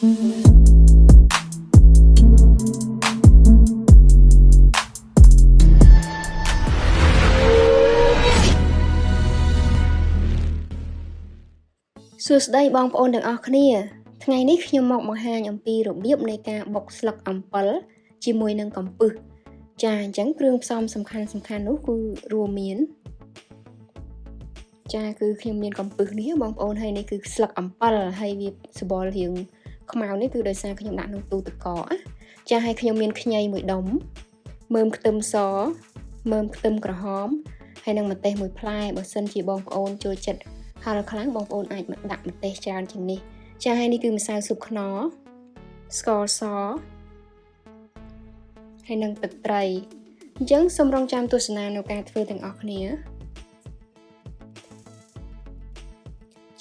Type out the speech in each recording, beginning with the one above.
សួស្តីបងប្អូនទាំងអស់គ្នាថ្ងៃនេះខ្ញុំមកបង្ហាញអំពីរបៀបនៃការបុកស្លឹកអំពិលជាមួយនឹងកំពឹសចាអញ្ចឹងគ្រឿងផ្សំសំខាន់នោះគឺរួមមានចាគឺខ្ញុំមានកំពឹសនេះបងប្អូនហើយនេះគឺស្លឹកអំពិលហើយវាសបល់រាងខ្មៅនេះគឺដោយសារខ្ញុំដាក់ក្នុងទូទឹកកកចាហើយខ្ញុំមានខ្ញីមួយដុំមើមខ្ទឹមសមើមខ្ទឹមក្រហមហើយនឹងម្ទេសមួយផ្លែបើសិនជាបងប្អូនចូលចិត្តហើយខ្លាំងបងប្អូនអាចដាក់ម្ទេសច្រើនជាងនេះចាហើយនេះគឺម្សៅស៊ុបខ្នុរស្ករសហើយនឹងទឹកត្រីអញ្ចឹងសូមរងចាំទស្សនានៅការធ្វើទាំងអស់គ្នា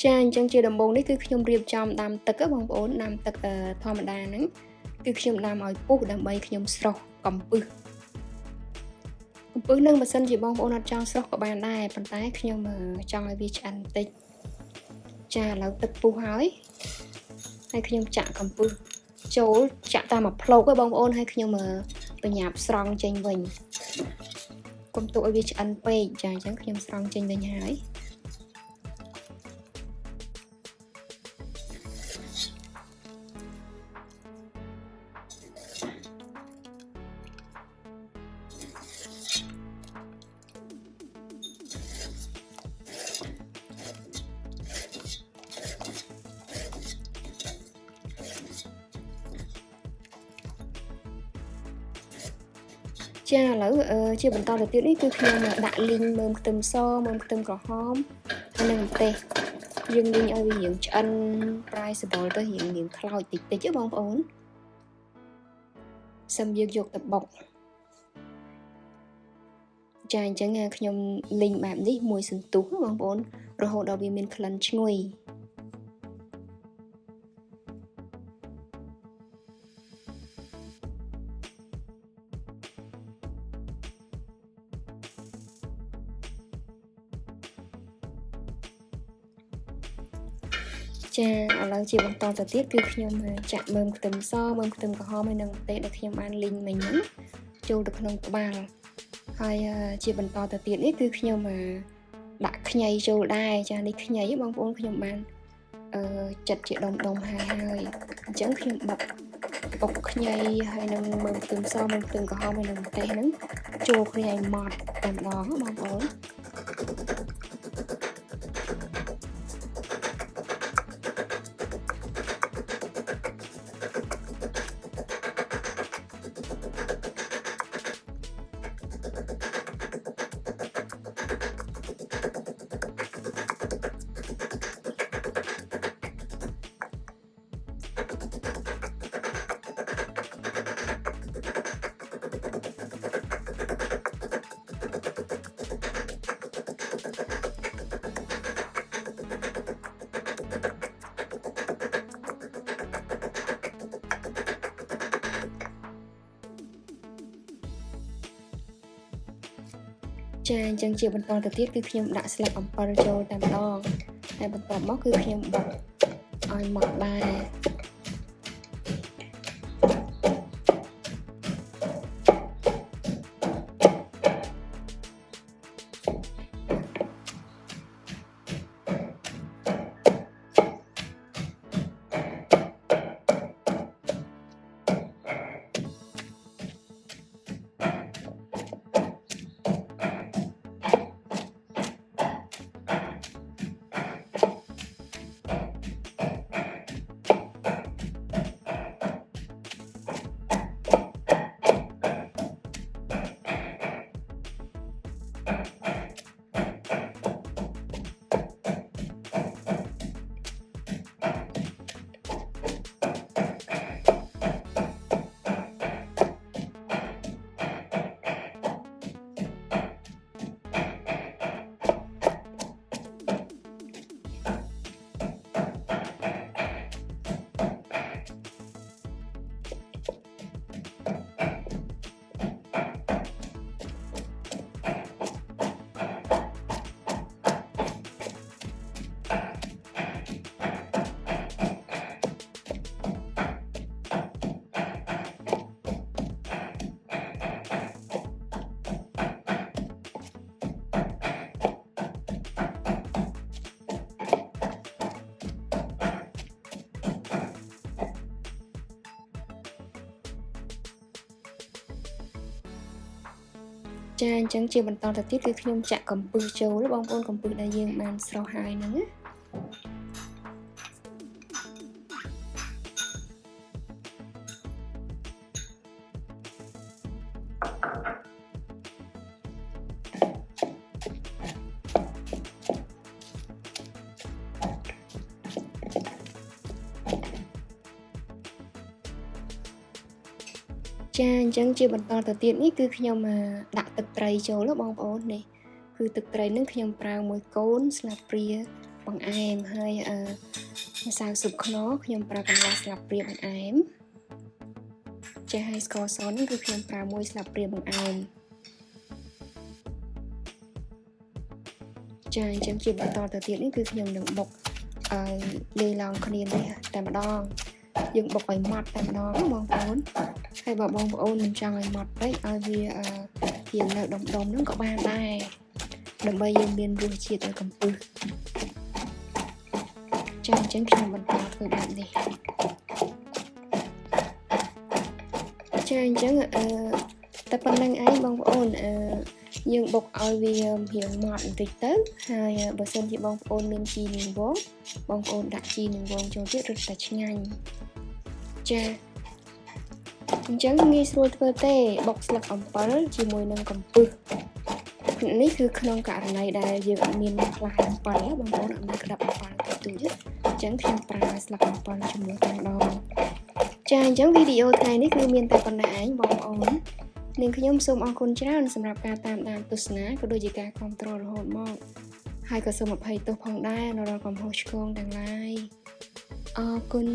ចាអញ្ចឹងជាដំបូងនេះគឺខ្ញុំរៀបចំដាំទឹកបងប្អូនដាំទឹកធម្មតាហ្នឹងគឺខ្ញុំដាំឲ្យពុះដើម្បីខ្ញុំស្រុះកំពឹសនឹងបើសិនជាបងប្អូនអត់ចង់ស្រុះក៏បានដែរប៉ុន្តែខ្ញុំចង់ឲ្យវាឆ្អិនបន្តិចចាឥឡូវទឹកពុះហើយខ្ញុំចាក់កំពឹសចូលចាក់តាមមួយភ្លុកឯងបងប្អូនហើយខ្ញុំបញ្ញាប់ស្រង់ចេញវិញកុំទុកឲ្យវាឆ្អិនពេកចាអញ្ចឹងខ្ញុំស្រង់ចេញវិញហើយចាឥឡូវជាបន្តទៅទៀតនេះគឺខ្ញុំដាក់លីងមើមខ្ទឹមសមើមខ្ទឹមក្រហមហើយនឹងម្ទេសយើងលីងឲ្យវារៀងឆ្អិនប្រៃសបល់ទៅរៀងខ្លោចតិចទេបងប្អូនសិមយើងយកទៅបុកចាអញ្ចឹងខ្ញុំលីងបែបនេះមួយសន្ទុះបងប្អូនរហូតដល់វាមានក្លិនឈ្ងុយចាឥឡូវជាបន្តទៅទៀតគឺខ្ញុំចាក់មើមខ្ទឹមសមើមខ្ទឹមក្រហមហើយនឹងម្ទេសដែលខ្ញុំបានលីងមិញហ្នឹងចូលទៅក្នុងត្បាល់ហើយជាបន្តទៅទៀតនេះគឺខ្ញុំដាក់ខ្ញីចូលដែរចានេះខ្ញីបងប្អូនខ្ញុំបានចិតជាដុំហើយអញ្ចឹងខ្ញុំបុកខ្ញីហើយនឹងមើមខ្ទឹមសមើមខ្ទឹមក្រហមហើយនឹងម្ទេសហ្នឹងចូលគ្នាឲ្យម៉ត់តែម្ដងបងប្អូនចាអញ្ចឹងជាបន្តទៅទៀតគឺខ្ញុំដាក់ស្លឹកអំពិលចូលតែម្ដងហើយបន្ទាប់មកគឺខ្ញុំបុកឲ្យម៉ត់ដែរ ចាអញ្ចឹងជាបន្តទៅទៀតគឺខ្ញុំចាក់កំពឹសចូលបងប្អូនកំពឹសដែលយើងបានស្រុះហើយហ្នឹងណាចាអញ្ចឹងជាបន្តទៅទៀតនេះគឺខ្ញុំដាក់ទឹកត្រីចូលបងប្អូននេះគឺទឹកត្រីនឹងខ្ញុំប្រើមួយកូនស្លាបព្រាបង្អែមហើយម្សៅស៊ុបខ្នុរខ្ញុំប្រើកន្លះស្លាបព្រាបង្អែមចាហើយស្ករសនេះគឺខ្ញុំប្រើមួយស្លាបព្រាបង្អែមចាអញ្ចឹងជាបន្តទៅទៀតនេះគឺខ្ញុំនឹងបុកឲ្យលាយឡំគ្នានេះតែម្ដងយើងបុកឲ្យម៉ត់តែម្ដងបងប្អូនហើយបើបងប្អូនមិនចង់ឲ្យម៉ត់ពេកឲ្យវាជានៅដុំៗហ្នឹងក៏បានដែរដើម្បីយើងមានរសជាតិឲ្យកំពឹសចាអញ្ចឹងខ្ញុំបន្តធ្វើបែបនេះចាអញ្ចឹងតែប៉ុណ្្នឹងឯងបងប្អូនយើងបុកឲ្យវារៀងម៉ត់បន្តិចទៅហើយបើសិនជាបងប្អូនមានជីនាងវងបងប្អូនដាក់ជីនាងវងចូលទៀតរឹតតែឆ្ងាញ់ចាអញ្ចឹងងាយស្រួលធ្វើទេបុកស្លឹកអំពិលជាមួយនឹងកំពឹសនេះគឺក្នុងករណីដែលយើងអត់មានផ្លែអំពិលបងប្អូនអត់មានក្តាប់អំពិលទៅទូចអញ្ចឹងខ្ញុំប្រើស្លឹកអំពិលជំនួសតែម្ដងចាអញ្ចឹងវីដេអូថ្ងៃនេះគឺមានតែប៉ុណ្ណេះឯងបងប្អូននាងខ្ញុំសូមអរគុណច្រើនសម្រាប់ការតាមដានទស្សនាក៏ដូចជាការគាំទ្ររហូតមកហើយក៏សូមអភ័យទោសផងដែរនៅរាល់កំហុសឆ្គងទាំងឡាយអរគុណ